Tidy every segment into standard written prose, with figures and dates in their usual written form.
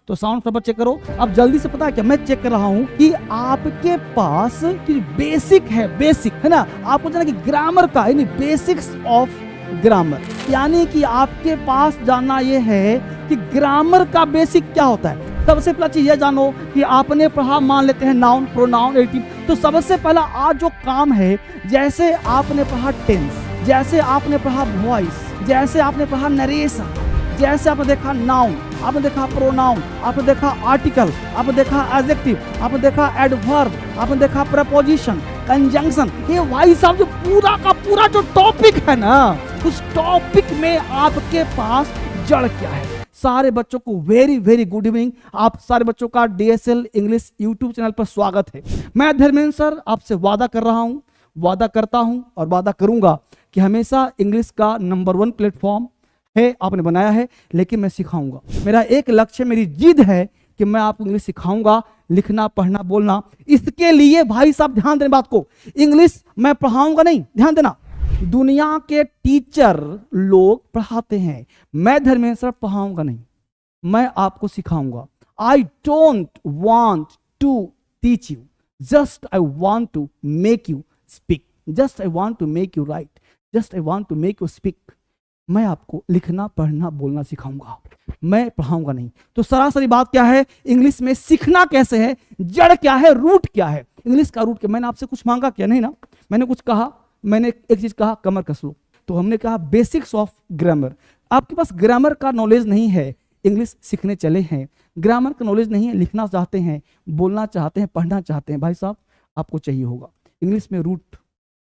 तो साउंड फटाफट चेक करो। अब जल्दी से, पता है क्या मैं चेक कर रहा हूं कि आपके पास बेसिक है ना, आपको जाना कि ग्रामर का, यानी बेसिक्स ऑफ ग्रामर, यानी कि आपके पास जानना यह है कि ग्रामर का बेसिक क्या होता है। सबसे पहला चीज ये जानो कि आपने पढ़ा, मान लेते हैं नाउन, प्रोनाउन, एडिटिव। तो सबसे पहला आज जो काम है, जैसे आपने पढ़ा टेंस, जैसे आपने पढ़ा वॉइस, जैसे आपने पढ़ा नरेशन, जैसे आपने देखा नाउन, आपने देखा प्रोनाउन, आपने देखा आर्टिकल, आपने देखा एडजेक्टिव, आपने देखा एडवर्ब, आपने देखा प्रपोजिशन, कंजंक्शन, ये भाई साहब जो पूरा का पूरा जो टॉपिक है ना, उस टॉपिक में आपके पास जड़ क्या है। सारे बच्चों को वेरी वेरी गुड इवनिंग। आप सारे बच्चों का DSL इंग्लिश यूट्यूब चैनल पर स्वागत है। मैं धर्मेंद्र सर आपसे वादा कर रहा हूं, वादा करता हूं और वादा करूंगा कि हमेशा इंग्लिश का नंबर 1 प्लेटफॉर्म है, आपने बनाया है, लेकिन मैं सिखाऊंगा। मेरा एक लक्ष्य, मेरी जिद है कि मैं आपको इंग्लिश सिखाऊंगा, लिखना, पढ़ना, बोलना। इसके लिए भाई साहब ध्यान देने बात को, इंग्लिश मैं पढ़ाऊंगा नहीं, ध्यान देना, दुनिया के टीचर लोग पढ़ाते हैं, मैं धर्मेंद्र सर पढ़ाऊंगा नहीं, मैं आपको सिखाऊंगा। I don't want to teach you, just I want to make you speak, just I want to make you write, just I want to make you speak. मैं आपको लिखना, पढ़ना, बोलना सिखाऊंगा, मैं पढ़ाऊंगा नहीं। तो सरासरी बात क्या है, इंग्लिश में सीखना कैसे है, जड़ क्या है, रूट क्या है, इंग्लिश का रूट क्या। मैंने आपसे कुछ मांगा क्या? नहीं ना, मैंने कुछ कहा, मैंने एक चीज कहा, कमर कस लो। तो हमने कहा बेसिक्स ऑफ ग्रामर। आपके पास ग्रामर का नॉलेज नहीं है, इंग्लिश सीखने चले हैं, ग्रामर का नॉलेज नहीं है, लिखना चाहते हैं, बोलना चाहते हैं, पढ़ना चाहते हैं, भाई साहब आपको चाहिए होगा इंग्लिश में रूट,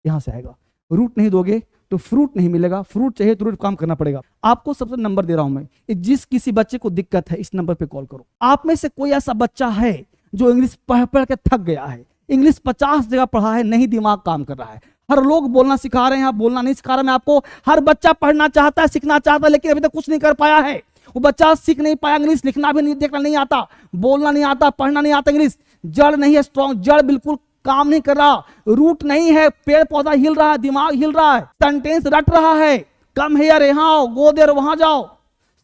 यहां से आएगा। रूट नहीं दोगे तो फ्रूट नहीं मिलेगा, फ्रूट चाहिए तो रूट काम करना पड़ेगा। आपको सबसे नंबर दे रहा हूं मैं, जिस किसी बच्चे को दिक्कत है इस नंबर पे कॉल करो। आप में से कोई ऐसा बच्चा है जो इंग्लिश पढ़ पढ़ के थक गया है, इंग्लिश 50 जगह पढ़ा है, नहीं दिमाग काम कर रहा है। हर लोग बोलना सिखा रहे हैं, आप बोलना नहीं सिखा रहा मैं आपको। हर बच्चा पढ़ना चाहता है, सीखना चाहता है, लेकिन अभी तक कुछ नहीं कर पाया है। वो बच्चा सीख नहीं पाया इंग्लिश, लिखना भी नहीं, देखना नहीं आता, बोलना नहीं आता, पढ़ना नहीं आता, इंग्लिश जड़ नहीं है स्ट्रॉन्ग, जड़ बिल्कुल काम नहीं कर रहा, रूट नहीं है, पेड़ पौधा हिल रहा है, दिमाग हिल रहा है, सेंटेंस रट रहा है, कम हियर यहाँ आओ, गो देयर वहां जाओ,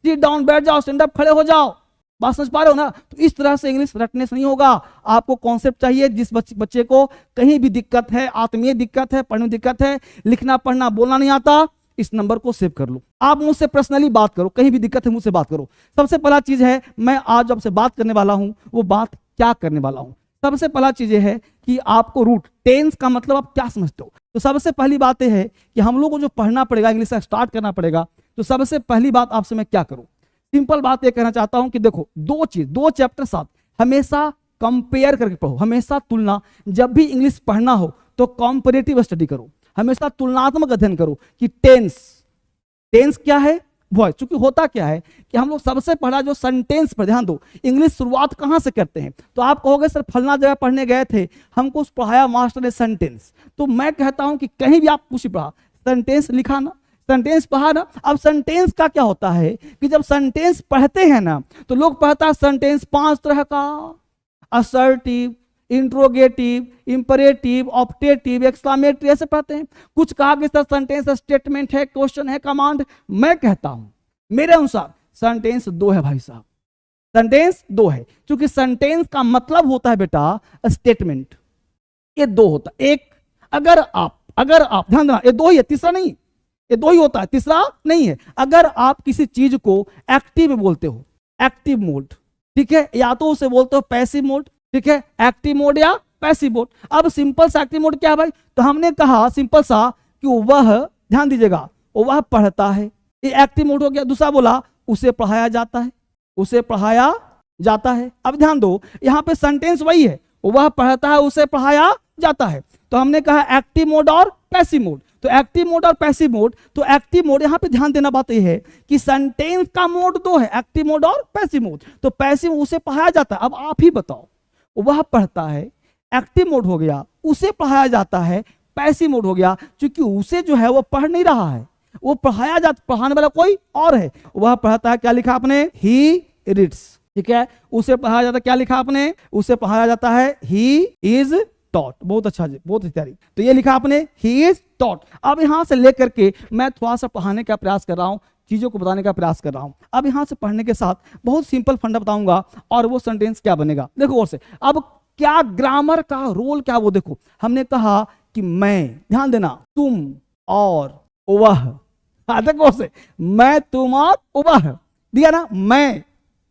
सिट डाउन बैठ जाओ, स्टैंड अप खड़े हो जाओ। बात समझ पा रहे हो ना? तो इस तरह से इंग्लिश रटने से नहीं होगा। आपको कॉन्सेप्ट चाहिए। जिस बच्चे को कहीं भी दिक्कत है, आत्मीय दिक्कत है, पढ़ने में दिक्कत है, लिखना पढ़ना बोलना नहीं आता, इस नंबर को सेव कर लो। आप मुझसे पर्सनली बात करो, कहीं भी दिक्कत है मुझसे बात करो। सबसे पहला चीज है, मैं आज आपसे बात करने वाला हूं, वो बात क्या करने वाला हूं। सबसे पहला चीज ये है कि आपको रूट, टेंस का मतलब आप क्या समझते हो। तो सबसे पहली बात यह है कि हम लोग को जो पढ़ना पड़ेगा, इंग्लिश का स्टार्ट करना पड़ेगा। तो सबसे पहली बात आपसे मैं क्या करूं, सिंपल बात ये कहना चाहता हूं कि देखो, दो चैप्टर साथ हमेशा कंपेयर करके पढ़ो, हमेशा तुलना। जब भी इंग्लिश पढ़ना हो तो कंपैरेटिव स्टडी करो, हमेशा तुलनात्मक अध्ययन करो कि टेंस क्या है, वॉइस। क्योंकि होता क्या है कि हम लोग सबसे पहला जो सेंटेंस पर ध्यान दो, इंग्लिश शुरुआत कहां से करते हैं। तो आप कहोगे सर फलना जगह पढ़ने गए थे, हमको पढ़ाया मास्टर ने सेंटेंस। तो मैं कहता हूं कि कहीं भी आप कुछ पढ़ा, सेंटेंस लिखा ना, सेंटेंस पढ़ा ना। अब सेंटेंस का क्या होता है कि जब सेंटेंस पढ़ते हैं ना, तो लोग पढ़ता है सेंटेंस 5 तरह का, assertive, interrogative, imperative, optative, exclamatory, ऐसे पढ़ते हैं। कुछ कहा कि सर सेंटेंस स्टेटमेंट है, क्वेश्चन है, कमांड। मैं कहता हूं मेरे अनुसार सेंटेंस 2 है भाई साहब, सेंटेंस 2 है। क्योंकि सेंटेंस का मतलब होता है बेटा स्टेटमेंट, ये 2 होता है। एक, अगर आप ध्यान देना, ये 2 ही है, तीसरा नहीं, ये 2 ही होता है, तीसरा नहीं है। अगर आप किसी चीज को एक्टिव में बोलते हो, एक्टिव मोड, ठीक है, या तो उसे बोलते हो पैसिव मोड, ठीक है, एक्टिव मोड या पैसिव मोड। अब सिंपल सा एक्टिव मोड क्या है भाई, तो हमने कहा सिंपल सा कि वह, ध्यान दीजिएगा, वह पढ़ता है, ये एक्टिव मोड हो गया। दूसरा बोला उसे पढ़ाया जाता है, उसे पढ़ाया जाता है। अब ध्यान दो, यहां पे सेंटेंस वही है, वह पढ़ता है, उसे पढ़ाया जाता है। तो हमने कहा एक्टिव मोड और पैसिव मोड। तो एक्टिव मोड और पैसिव मोड, तो एक्टिव मोड, यहां पे ध्यान देना बात यह है कि सेंटेंस का मोड 2 है, एक्टिव मोड और पैसिव मोड। तो पैसिव उसे पढ़ाया जाता है। अब आप ही बताओ, वह पढ़ता है, एक्टिव मोड हो गया, उसे पढ़ाया जाता है, पैसिव मोड हो गया। क्योंकि उसे जो है वो पढ़ नहीं रहा है, वो पढ़ाया जाता, पढ़ाने वाला कोई और है। वह पढ़ता है, क्या लिखा आपने, ही रीड्स, ठीक है। उसे पढ़ाया जाता है, क्या लिखा आपने, उसे पढ़ाया जाता है, ही इज टॉट। बहुत अच्छा जी, बहुत तैयारी। तो ये लिखा आपने, ही इज टॉट। अब यहां से लेकर के मैं थोड़ा सा पढ़ाने का प्रयास कर रहा हूं, चीजों को बताने का प्रयास कर रहा हूं। अब यहां से पढ़ने के साथ बहुत सिंपल फंडा बताऊंगा और वो सेंटेंस क्या बनेगा। देखो और से अब क्या ग्रामर का रोल क्या, वो देखो। हमने कहा कि मैं, ध्यान देना, तुम और वह। देखो और से मैं, तुम और वह दिया ना, मैं,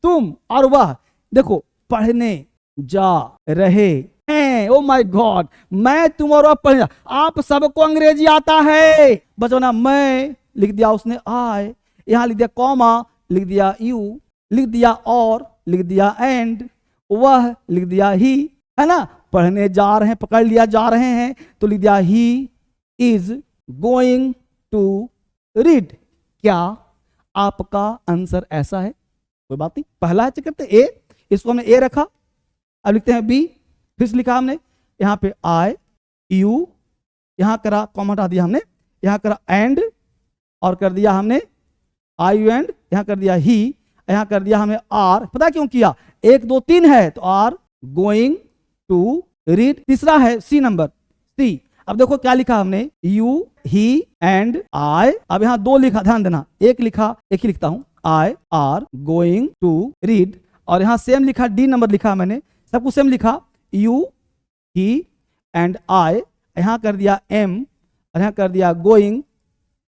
तुम और वह। देखो पढ़ने जा रहे हैं। ओ माय गॉड, मैं, तुम और वह पढ़ने जा। आप सबको अंग्रेजी आता है बच्चों ना। मैं लिख दिया उसने आई, यहां लिख दिया कॉमा, लिख दिया यू, लिख दिया और, लिख दिया एंड, वह लिख दिया ही, है ना। पढ़ने जा रहे हैं, पकड़ लिया जा रहे हैं तो लिख दिया he is going to read. क्या आपका आंसर ऐसा है? कोई बात नहीं, पहला है चेक करते ए, इसको हमने ए रखा। अब लिखते हैं बी, फिर से लिखा हमने यहां पे आई यू, यहां करा कॉमा हटा दिया हमने, यहां करा एंड और कर दिया हमने आई यू एंड, यहां कर दिया ही, यहां कर दिया हमें आर। पता क्यों किया? 1 2 3 है तो आर गोइंग टू रीड। तीसरा है सी नंबर, सी। अब देखो क्या लिखा हमने, यू, ही एंड आई। अब यहां 2 लिखा, ध्यान देना, एक लिखा, एक ही लिखता हूं, I are going to read. और यहां सेम लिखा, डी नंबर लिखा मैंने, सब कुछ सेम लिखा, यू, ही एंड आई। यहां कर दिया एम और यहां कर दिया गोइंग,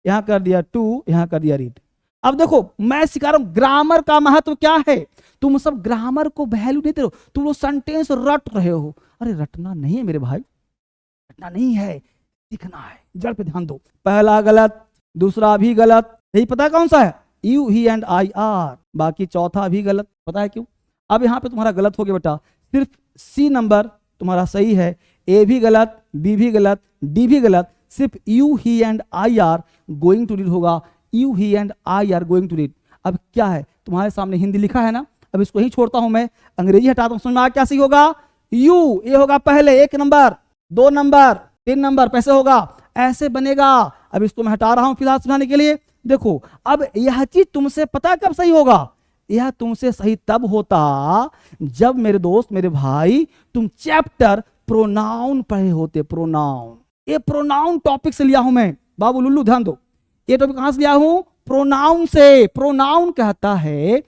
यहां कर दिया टू, यहां कर दिया रीड। अब देखो मैं सिखा रहा हूं ग्रामर का महत्व क्या है। तुम सब ग्रामर को वैल्यू देते हो, तुम लोग सेंटेंस रट रहे हो। अरे रटना नहीं है मेरे भाई, रटना नहीं है, सीखना है। जड़ पे ध्यान दो। पहला गलत, दूसरा भी गलत, यही पता है कौन सा है? You, he and I are. बाकी चौथा भी गलत, पता है क्यों? अब यहां पे तुम्हारा गलत हो गया बेटा, सिर्फ सी नंबर तुम्हारा सही है, ए भी गलत, बी भी गलत, डी भी गलत, सिर्फ you, he and I are going to read होगा। You, he and I are going to read. अब क्या है, तुम्हारे सामने हिंदी लिखा है ना, अब इसको ही छोड़ता हूं मैं, अंग्रेजी हटाता हूं। समझ में आ क्या सही होगा? यू, ये होगा पहले 1 नंबर, 2 नंबर, 3 नंबर, पैसे होगा, ऐसे बनेगा। अब इसको मैं हटा रहा हूं फिलहाल समझाने के लिए। देखो अब यह चीज तुमसे पता कब सही होगा? यह तुमसे सही तब होता जब मेरे दोस्त, मेरे भाई, तुम चैप्टर प्रोनाउन पढ़े होते। प्रोनाउन, ये प्रोनाउन टॉपिक से लिया हूं मैं बाबू लुल्लू, ध्यान दो। ये टॉपिक कहां से लिया हूं? प्रोनाउन से। प्रोनाउन कहता है,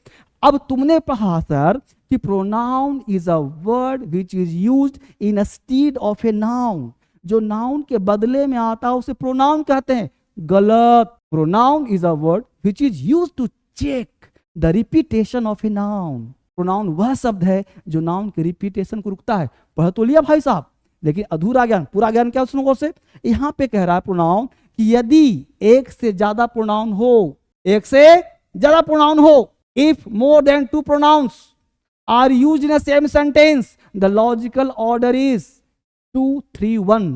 अब तुमने पढ़ा सर कि pronoun is a word which is used in a stead of a noun. जो नाउन के बदले में आता है उसे प्रोनाउन कहते हैं। गलत। Pronoun is a word which is used to check the repetition of a noun. Pronoun वह शब्द है जो नाउन के रिपीटेशन को रुकता है। पढ़ तो लिया भाई साहब, लेकिन अधूरा ज्ञान, पूरा ज्ञान क्या सुनो गौर से। यहां पे कह रहा है प्रोनाउन कि यदि एक से ज्यादा प्रोनाउन हो, एक से ज्यादा प्रोनाउन हो, if more than 2 pronouns are used in a same sentence, the logical order is 2 3 1।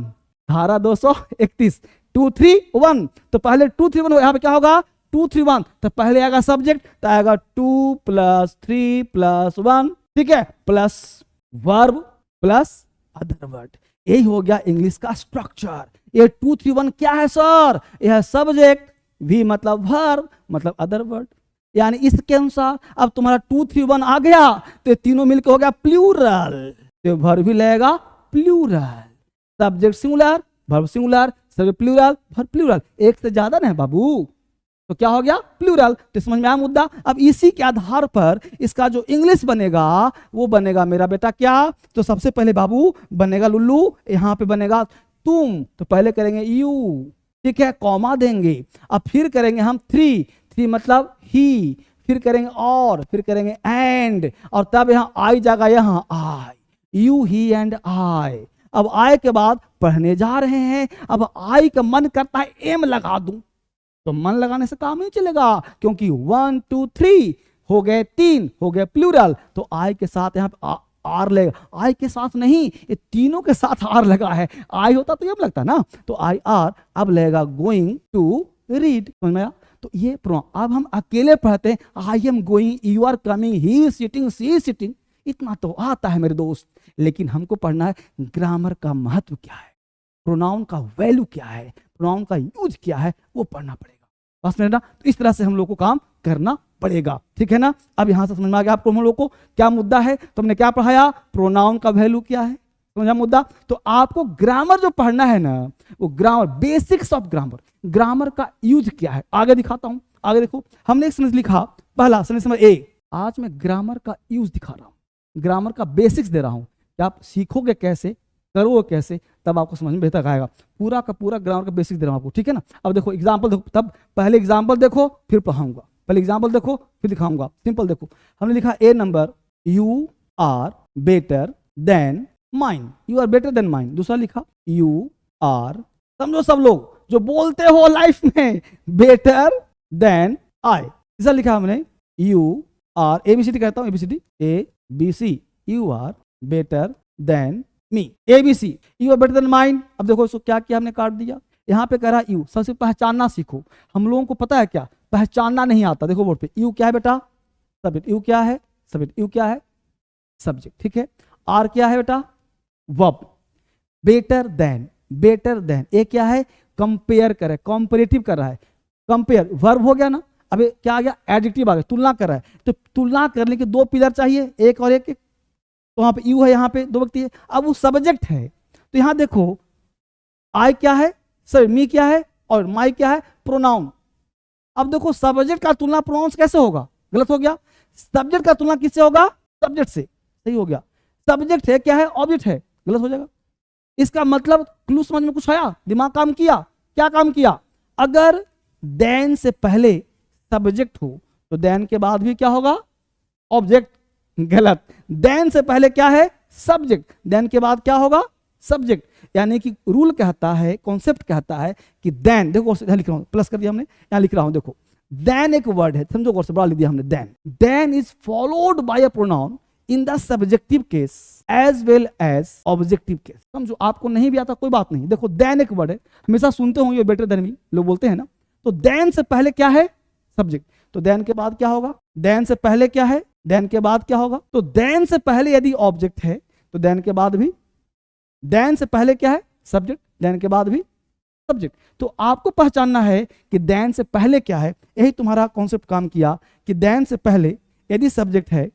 धारा 231, 2 3 1। तो पहले 2 3 1 हो, यहां पे क्या होगा? 2 3 1। तो पहले आएगा सब्जेक्ट, तो आएगा 2 + 3 + 1, ठीक है, plus verb plus other word. यही हो गया इंग्लिश का स्ट्रक्चर। ये 2 3 1 क्या है सर? यह सब्जेक्ट, भी मतलब वर्ब मतलब अदर वर्ड। यानी इसके अनुसार अब तुम्हारा 2 3 1 आ गया तो तीनों मिलकर हो गया प्लूरल। तो वर्ब भी लगेगा plural, subject singular, verb singular, subject plural, verb plural. एक से ज्यादा ना है बाबू, तो क्या हो गया? प्लूरल। तो समझ में आया मुद्दा? अब इसी के आधार पर इसका जो इंग्लिश बनेगा वो बनेगा मेरा बेटा क्या? तो सबसे पहले बाबू बनेगा लुल्लू, यहां पे बनेगा तुम। तो पहले करेंगे यू, ठीक है, कॉमा देंगे। अब फिर करेंगे हम 3 मतलब ही, फिर करेंगे और, फिर करेंगे एंड, और तब यहां आई जाएगा, यहां आई, यू, ही एंड आई। अब आई के बाद पढ़ने जा रहे हैं। अब आई का मन करता है एम लगा दूं, तो मन लगाने से काम नहीं चलेगा, क्योंकि 1 2 3 हो गए, 3 हो गए प्लूरल। तो आई के साथ यहाँ पे आर लगेगा। आई के साथ नहीं, ये तीनों के साथ आर लगा है। आई होता तो ये लगता ना, तो आई आर अब लगेगा गोइंग टू रीड। समझ में आया? तो ये अब हम अकेले पढ़ते हैं, I am going, you are coming, he is sitting, she is sitting, इतना तो आता है मेरे दोस्त। लेकिन हमको पढ़ना है ग्रामर का महत्व क्या है, प्रोनाउन का वैल्यू क्या है, प्रोनाउन का यूज क्या है, वो पढ़ना पड़ेगा बस मेरा। तो इस तरह से हम लोग को काम करना पड़ेगा, ठीक है ना। अब यहां से समझ में आ गया आपको हम लोग को क्या मुद्दा है। तो हमने क्या पढ़ाया? प्रोनाउन का वैल्यू क्या है, समझा मुद्दा। तो आपको ग्रामर जो पढ़ना है ना, वो grammar, basics of grammar, grammar का यूज क्या है, आगे दिखाता हूं। आगे देखो, हमने एक सेंटेंस लिखा, पहला सेंटेंस नंबर ए। आज मैं ग्रामर का यूज दिखा रहा हूं, ग्रामर का बेसिक्स दे रहा हूं कि आप सीखोगे कैसे, करोगे कैसे, तब आपको समझ में बेहतर आएगा। पूरा का पूरा ग्रामर का बेसिक्स दे रहा हूं आपको, ठीक है ना। अब देखो एग्जाम्पल देखो, तब पहले एग्जाम्पल देखो फिर पढ़ाऊंगा, पहले एग्जाम्पल देखो फिर दिखाऊंगा। सिंपल देखो, हमने लिखा A number, you are better than mine, you are better than mine. दूसरा लिखा यू आर, समझो सब लोग जो बोलते हो लाइफ में, बेटर देन आई। तीसरा लिखा हमने यू आर, एबीसीडी कहता हूं, ABCD, A B C, you are better than me, ABC, you are better than mine. अब देखो इसको क्या किया हमने, काट दिया। यहाँ पे कह रहा यू, सबसे पहचानना सीखो। हम लोगों को पता है क्या, पहचानना नहीं आता। देखो बोर्ड पे यू क्या है बेटा, सब्जेक्ट, यू क्या है सब्जेक्ट, यू क्या है सब्जेक्ट, ठीक है। आर क्या है बेटा, verb. Better than, better than, ए क्या है, कंपेयर करे, कॉम्परेटिव कर रहा है, कंपेयर वर्ब हो गया ना। अब क्या आ गया, एडजेक्टिव आ गया, तुलना कर रहा है। तो तुलना करने के दो पिलर चाहिए, एक और एक, तो वहां पे यू है, यहाँ पे दो व्यक्ति है। अब वो सब्जेक्ट है, तो यहां देखो आई क्या है, सॉरी मी क्या है, और माई क्या है, प्रोनाउन। अब देखो सब्जेक्ट का तुलना प्रोनाउन कैसे होगा, गलत हो गया। सब्जेक्ट का तुलना किससे होगा, सब्जेक्ट से, सही हो गया। सब्जेक्ट है क्या है, ऑब्जेक्ट है, गलत हो जाएगा। इसका मतलब क्लू समझ में कुछ आया, दिमाग काम किया, क्या काम किया। अगर देन से पहले सब्जेक्ट हो तो देन के बाद भी क्या होगा, ऑब्जेक्ट, गलत। देन से पहले क्या है, सब्जेक्ट, देन के बाद क्या होगा, सब्जेक्ट। यानी कि रूल कहता है, कॉन्सेप्ट कहता है कि देन, देखो यहां लिख रहा हूं, प्लस कर दिया हमने, यहां लिख रहा हूं, देखो देन एक वर्ड है, समझो गौर से, बड़ा लिख दिया हमने than. Than is followed by a pronoun in the subjective case as well as objective case. समझो, आपको नहीं भी आता कोई बात नहीं। देखो देन एक वर्ड है, हमेशा सुनते होंगे बेटर देन मी, लोग बोलते हैं ना। तो देन से पहले क्या है, सब्जेक्ट, तो देन के बाद क्या होगा, देन से पहले क्या है, देन के बाद क्या होगा। तो देन से पहले यदि ऑब्जेक्ट है तो देन के बाद भी, देन से पहले क्या है, सब्जेक्ट, देन के बाद भी सब्जेक्ट। तो आपको पहचानना है कि देन से पहले क्या है। यही तुम्हारा कॉन्सेप्ट काम किया कि देन से पहले यदि सब्जेक्ट है,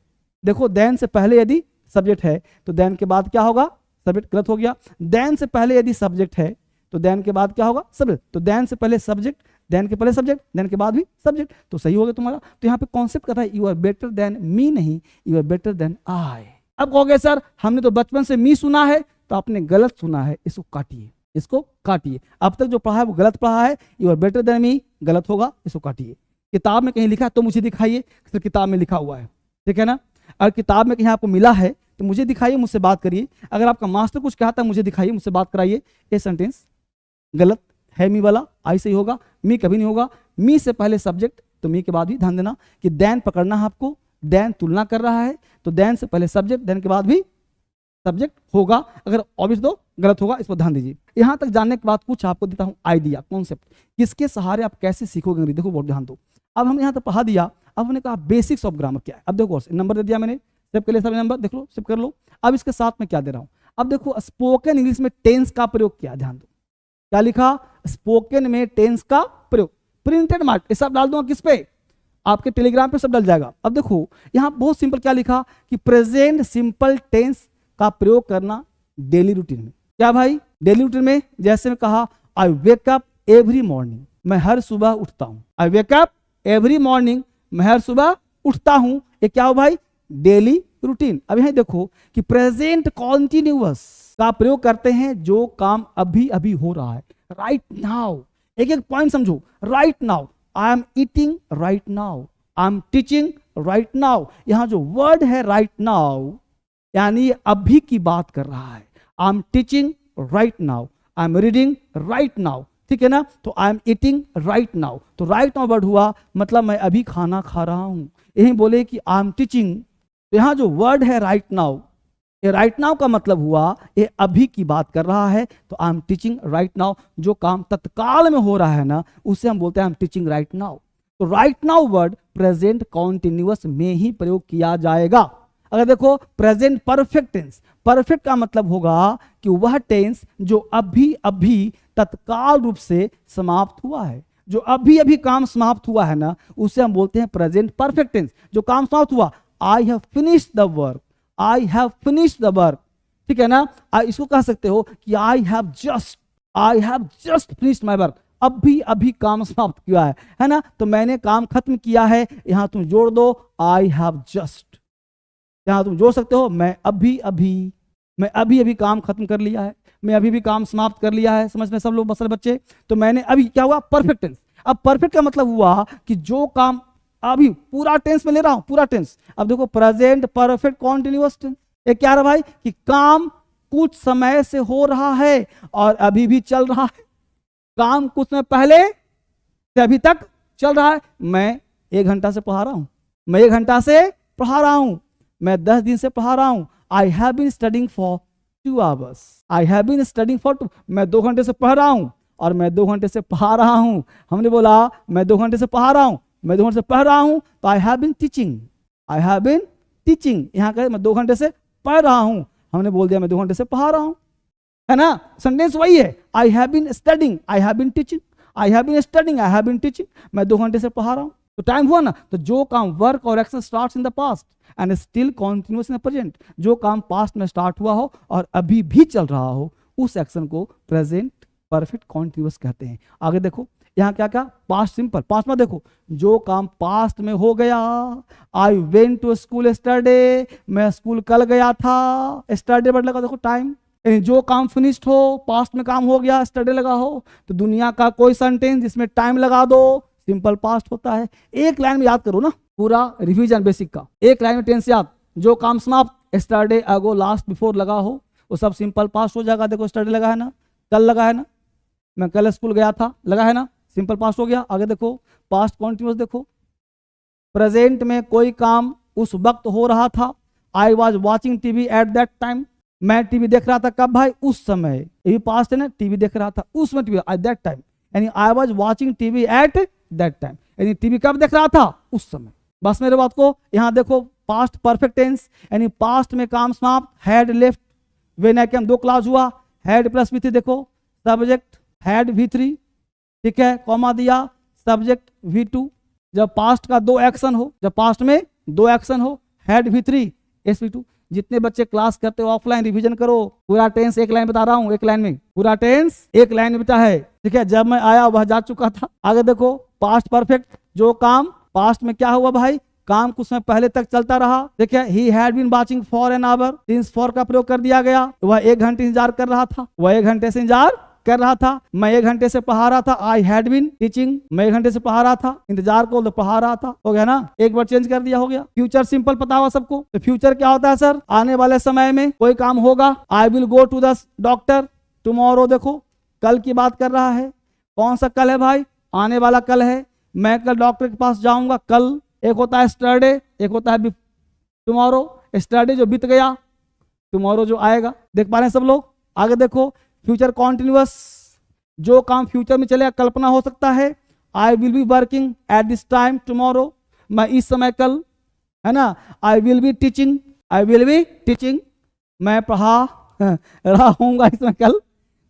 देखो देन से पहले यदि सब्जेक्ट है तो देन के बाद क्या होगा, सब्जेक्ट, गलत हो गया। देन से पहले यदि सब्जेक्ट है तो देन के बाद क्या होगा, सब्जेक्ट। तो देन से पहले सब्जेक्ट, देन के पहले सब्जेक्ट, देन के बाद भी सब्जेक्ट, तो सही हो गया तुम्हारा। तो यहाँ पे कॉन्सेप्ट कहता है you are better than me, नहीं you are better than I. अब कहोगे सर हमने तो बचपन से मी सुना है, तो आपने गलत सुना है, इसको काटिए, इसको काटिए। अब तक जो पढ़ा है वो गलत पढ़ा है, you are better than me गलत होगा, इसको काटिए। किताब में कहीं लिखा है तो मुझे दिखाइए, सिर्फ किताब में लिखा हुआ है, ठीक है ना। अगर किताब में कहीं आपको मिला है तो मुझे दिखाइए, मुझसे बात करिए। अगर आपका मास्टर कुछ कहता है मुझे दिखाइए, मुझसे बात कराइए। ये सेंटेंस गलत है, मी वाला, आई से ही होगा, मी कभी नहीं होगा। मी से पहले सब्जेक्ट, तो मी के बाद भी ध्यान देना कि देन पकड़ना है आपको। देन तुलना कर रहा है तो देन से पहले सब्जेक्ट, देन के बाद भी सब्जेक्ट होगा। अगर ऑब्वियस दो गलत होगा, इस पर ध्यान दीजिए। यहां तक जानने के बाद कुछ आपको देता हूं आइडिया, कॉन्सेप्ट, किसके सहारे आप कैसे सीखोगे अंग्रेजी। देखो बहुत ध्यान दो। अब हमने यहां तक पढ़ा दिया, अब हमने कहा बेसिक्स ऑफ ग्रामर क्या है। अब देखो नंबर दे दिया मैंने, सेव के लिए सभी नंबर देख लो, सेव कर लो। अब इसके साथ में क्या दे रहा हूं, अब देखो स्पोकन इंग्लिश में टेंस का प्रयोग किया, ध्यान दो क्या लिखा, स्पोकन में टेंस का प्रयोग। प्रिंटेड मार्क ये सब डाल दूंगा किस पे, आपके टेलीग्राम पे सब डल जाएगा। अब देखो यहां बहुत सिंपल क्या लिखा कि प्रेजेंट सिंपल टेंस का प्रयोग करना डेली रूटीन में। क्या भाई, डेली रूटीन में, जैसे मैं कहा आई वेक अप एवरी मॉर्निंग, मैं हर सुबह उठता हूं। आई वेक अप एवरी मॉर्निंग, मैं हर सुबह उठता हूं। ये क्या हो भाई, डेली रूटीन। अब यहां देखो कि प्रेजेंट कॉन्टिन्यूअस का प्रयोग करते हैं जो काम अभी अभी हो रहा है, राइट नाउ। एक एक पॉइंट समझो, right now, I am eating right now, I am teaching right now. यहां जो वर्ड है राइट नाउ, यानी ये अभी की बात कर रहा है। आई am teaching right now, I am reading right now, ठीक है ना। तो I am eating right now, तो राइट नाउ वर्ड हुआ मतलब मैं अभी खाना खा रहा हूं। यही बोले कि आई एम टीचिंग, तो यहां जो वर्ड है राइट नाउ, ये राइट नाउ का मतलब हुआ ये अभी की बात कर रहा है। तो आई एम टीचिंग राइट नाउ, जो काम तत्काल में हो रहा है ना उसे हम बोलते हैं I am teaching right now. तो right now word present continuous में ही प्रयोग किया जाएगा। अगर देखो प्रेजेंट परफेक्ट टेंस, परफेक्ट का मतलब होगा कि वह टेंस जो अभी अभी तत्काल रूप से समाप्त हुआ है, जो अभी अभी काम समाप्त हुआ है ना उसे हम बोलते हैं प्रेजेंट परफेक्ट टेंस। जो काम समाप्त हुआ, I have finished the work, I have finished the work, ठीक है ना। इसको कह सकते हो कि I have just finished my work, अभी अभी काम समाप्त किया है ना, तो मैंने काम खत्म किया है, यहां तुम जोड़ दो आई हैव जस्ट। यहां तुम जोड़ सकते हो मैं अभी अभी काम खत्म कर लिया है, मैं अभी भी काम समाप्त कर लिया है। समझ में सब लोग मसल बच्चे? तो मैंने अभी, क्या हुआ, परफेक्ट टेंस। अब परफेक्ट का मतलब हुआ कि जो काम अभी, पूरा टेंस में ले रहा हूं, पूरा टेंस। अब देखो प्रेजेंट परफेक्ट कॉन्टिन्यूअस टेंस, ये क्या रहा भाई कि काम कुछ समय से हो रहा है और अभी भी चल रहा है। काम कुछ समय पहले से अभी तक चल रहा है। मैं 1 घंटा से पढ़ा रहा हूं, मैं 1 घंटा से पढ़ा रहा हूं, मैं 10 दिन से पढ़ा रहा हूं। I have been studying for 2 hours, I have been studying for 2, मैं 2 घंटे से पढ़ रहा हूं और मैं 2 घंटे से पढ़ा रहा हूं। हमने बोला मैं 2 घंटे से पढ़ा रहा हूं, मैं 2 घंटे से पढ़ रहा हूं, तो I have been teaching, I have been teaching. यहां कहे मैं 2 घंटे से पढ़ रहा हूं, हमने बोल दिया मैं 2 घंटे से पढ़ा रहा हूं, है ना। सेंटेंस वही है, I have been studying, I have been teaching, I have been studying, I have been teaching. मैं 2 घंटे से पढ़ा रहा हूं, तो टाइम हुआ ना। तो जो काम, वर्क और action starts in the past and still continuous in the present, जो काम पास्ट में स्टार्ट हुआ हो और अभी भी चल रहा हो, उस एक्शन को प्रेजेंट परफेक्ट कॉन्टिन्यूअस कहते हैं। आगे देखो यहाँ क्या क्या, पास्ट सिंपल, पास्ट में देखो जो काम पास्ट में हो गया, I went to school yesterday, मैं स्कूल कल गया था, यस्टरडे वर्ड लगा देखो टाइम। जो काम फिनिश्ड हो, पास्ट में काम हो गया, यस्टरडे लगा हो, तो दुनिया का कोई सेंटेंस जिसमें टाइम लगा दो सिंपल पास्ट होता है। एक लाइन में याद करो ना, पूरा रिवीजन बेसिक का, एक लाइन में टेंस याद। जो काम समाप्त, यस्टरडे, अगो, लास्ट, बिफोर लगा हो, वो सब सिंपल पास्ट हो जाएगा। देखो यस्टरडे लगा है ना, कल लगा है ना, मैं कल स्कूल गया था लगा है ना, सिंपल पास्ट हो गया। आगे देखो पास्ट कॉन्टिन्यूअस, देखो प्रेजेंट में कोई काम उस वक्त हो रहा था, I was watching TV at that time, मैं टीवी देख रहा था कब भाई, उस समय। ये भी पास्ट है ना, टीवी देख रहा था उसमें, टीवी एट दैट टाइम, यानी I was watching TV at that time, यानी टीवी कब देख रहा था, उस समय। बस मेरे बात को, यहाँ देखो पास्ट परफेक्ट टेंस, यानी पास्ट में काम समाप्त, had left when I came, 2 class हुआ, हैड प्लस V3, देखो सब्जेक्ट हैड V3, ठीक है, कॉमा दिया, सब्जेक्ट V2। जब पास्ट का 2 एक्शन हो, जब पास्ट में 2 एक्शन हो, हैड V3 SV2। जितने बच्चे क्लास करते हो ऑफलाइन रिवीजन करो, पूरा टेंस एक लाइन बता रहा हूं, एक लाइन में पूरा टेंस एक लाइन में बता है, ठीक है। जब मैं आया वह जा चुका था। आगे देखो पास्ट परफेक्ट, जो काम पास्ट में क्या हुआ भाई, काम कुछ समय पहले तक चलता रहा, देखिए he had been watching for an hour, since for का प्रयोग कर दिया गया, वह 1 घंटे इंतजार कर रहा था, वह 1 घंटे से इंतजार कर रहा था। मैं 1 घंटे से पढ़ा रहा था, आई हैड बीन टीचिंग, मैं 1 घंटे से पढ़ा रहा था, इंतजार को तो पढ़ा रहा था, हो गया ना, एक बार चेंज कर दिया, हो गया। फ्यूचर सिंपल पता हुआ सबको, तो फ्यूचर क्या होता है सर, आने वाले समय में कोई काम होगा। I will go to the doctor tomorrow, देखो कल की बात कर रहा है, कौन सा कल है भाई, आने वाला कल है, मैं कल डॉक्टर के पास जाऊंगा, कल। एक होता है स्टरडे, एक होता है टुमारो, स्टरडे जो बीत गया, टुमारो जो आएगा, देख पा रहे हैं सब लोग। आगे देखो फ्यूचर कॉन्टिन्यूअस, जो काम फ्यूचर में चलेगा, कल्पना हो सकता है, I will be working at this time tomorrow, मैं इस समय कल, है ना। I will be teaching, I will be teaching, मैं पढ़ा रहा हूँगा इस समय कल,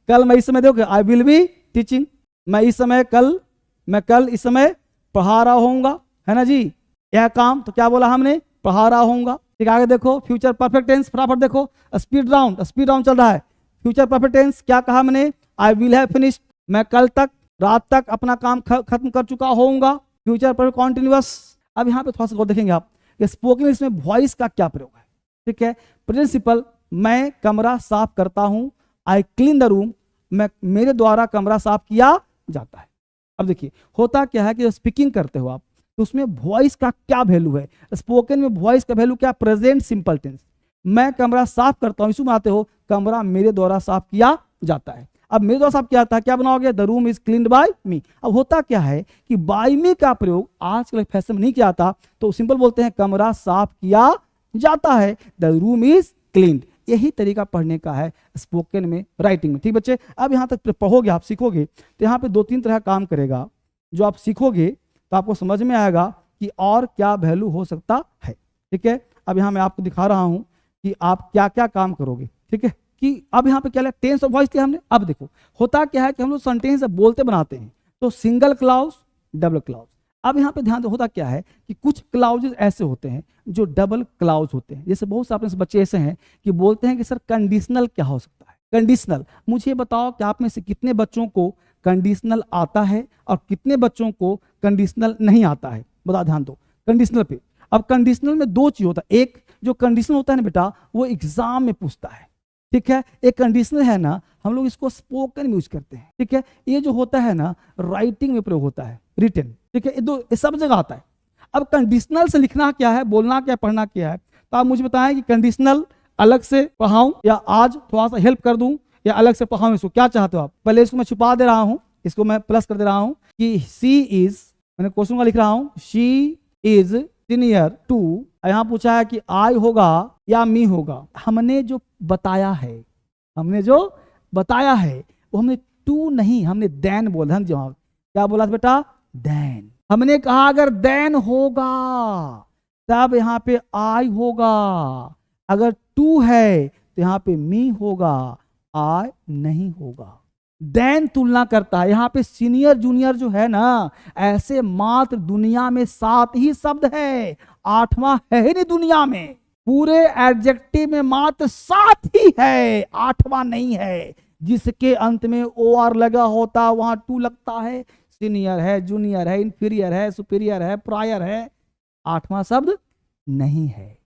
कल मैं इस समय, देखो आई विल बी टीचिंग, मैं इस समय कल, मैं कल इस समय पढ़ा रहा होऊंगा, है ना जी। यह काम तो क्या बोला हमने, पढ़ा रहा होऊंगा, ठीक। आगे देखो फ्यूचर परफेक्ट टेंस, फटाफट देखो, स्पीड राउंड चल रहा है। फ्यूचर परफेक्ट टेंस क्या कहा मैंने, आई विल हैव फिनिश्ड, मैं कल तक, रात तक अपना काम खत्म कर चुका होऊंगा। Future perfect continuous. अब यहाँ पे थोड़ा सा देखेंगे आप, स्पोकन इंग्लिश में वॉइस का क्या प्रयोग है, ठीक है। प्रिंसिपल, मैं कमरा साफ करता हूँ, आई क्लीन द रूम, मैं, मेरे द्वारा कमरा साफ किया जाता है। अब देखिए होता क्या है कि जब स्पीकिंग करते हो आप, तो उसमें वॉइस का क्या वैल्यू है, स्पोकन में वॉइस का वैल्यू क्या, प्रेजेंट सिंपल टेंस। मैं कमरा साफ करता हूँ, इसमें आते हो, कमरा मेरे द्वारा साफ किया जाता है। अब मेरे द्वारा साफ किया जाता है, क्या बनाओगे, the room is cleaned by me. अब होता क्या है कि बाय मी का प्रयोग आजकल फैशन में नहीं किया जाता, तो सिंपल बोलते हैं कमरा साफ किया जाता है, द रूम इज क्लीन्ड। यही तरीका पढ़ने का है स्पोकन में, राइटिंग में, ठीक बच्चे। अब यहाँ तक पढ़ोगे आप, सीखोगे, तो यहाँ पे 2-3 तरह काम करेगा, जो आप सीखोगे तो आपको समझ में आएगा कि और क्या वैल्यू हो सकता है, ठीक है। अब यहाँ मैं आपको दिखा रहा हूँ कि आप क्या क्या काम करोगे, ठीक है। कि अब यहाँ पे क्या लिया, टेंस ऑफ वॉइस लिया हमने। अब देखो होता क्या है कि हम लोग सेंटेंस बोलते बनाते हैं, तो सिंगल क्लाउज, डबल क्लाउज। अब यहाँ पे ध्यान दो, होता क्या है कि कुछ क्लाउजेस ऐसे होते हैं जो डबल क्लाउज होते हैं। जैसे बहुत सारे बच्चे ऐसे हैं कि बोलते हैं कि सर कंडीशनल क्या हो सकता है, कंडीशनल। मुझे बताओ कि आप में से कितने बच्चों को कंडीशनल आता है और कितने बच्चों को कंडीशनल नहीं आता है? बता, ध्यान दो कंडीशनल पे। अब कंडीशनल में दो चीज होता है, एक जो कंडीशनल होता है ना बेटा, वो एग्जाम में पूछता है, ठीक है। एक कंडीशनल है ना, हम लोग इसको स्पोकन में यूज करते हैं, ठीक है। ये जो होता है ना, राइटिंग में प्रयोग होता है, रिटन, ठीक है। ये सब जगह आता है। अब कंडीशनल से लिखना क्या है, बोलना क्या, पढ़ना क्या है? तो आप मुझे बताएं कि कंडीशनल अलग से पढ़ाऊं या आज थोड़ा सा हेल्प कर दूं या अलग से पढ़ाऊं, इसको क्या चाहते हो आप? पहले इसको मैं छुपा दे रहा हूं, इसको मैं प्लस कर दे रहा हूं कि शी इज, मैंने क्वेश्चन का लिख रहा हूं, शी इज सीनियर टू। यहां पूछा है कि आई होगा या मी होगा। हमने जो बताया है, वो हमने टू नहीं, हमने देन बोला। हम जवाब क्या बोला था बेटा? देन। हमने कहा अगर देन होगा तब यहां पे आई होगा, अगर टू है तो यहां पे मी होगा, आई नहीं होगा। देन तुलना करता है। यहां पे सीनियर जूनियर जो है ना, ऐसे मात्र दुनिया में 7 ही शब्द है, 8वां है ही नहीं दुनिया में। पूरे एडजेक्टिव में मात्र 7 ही है, 8वां नहीं है। जिसके अंत में ओ आर लगा होता वहां टू लगता है। सीनियर है, जूनियर है, इंफीरियर है, सुपीरियर है, प्रायर है, 8वां शब्द नहीं है।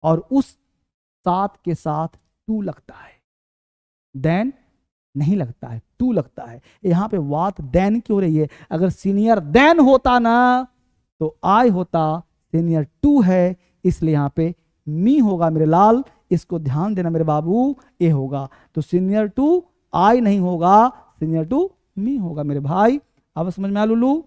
और उस 7 के साथ टू लगता है, देन नहीं लगता है, टू लगता है। यहां पे बात देन क्यों रही है? अगर सीनियर देन होता ना तो आई होता, सीनियर टू है, इसलिए यहां पे मी होगा मेरे लाल। इसको ध्यान देना मेरे बाबू, ए होगा। तो सीनियर टू आई नहीं होगा, सीनियर टू मी होगा मेरे भाई। अब समझ में आ लुलू?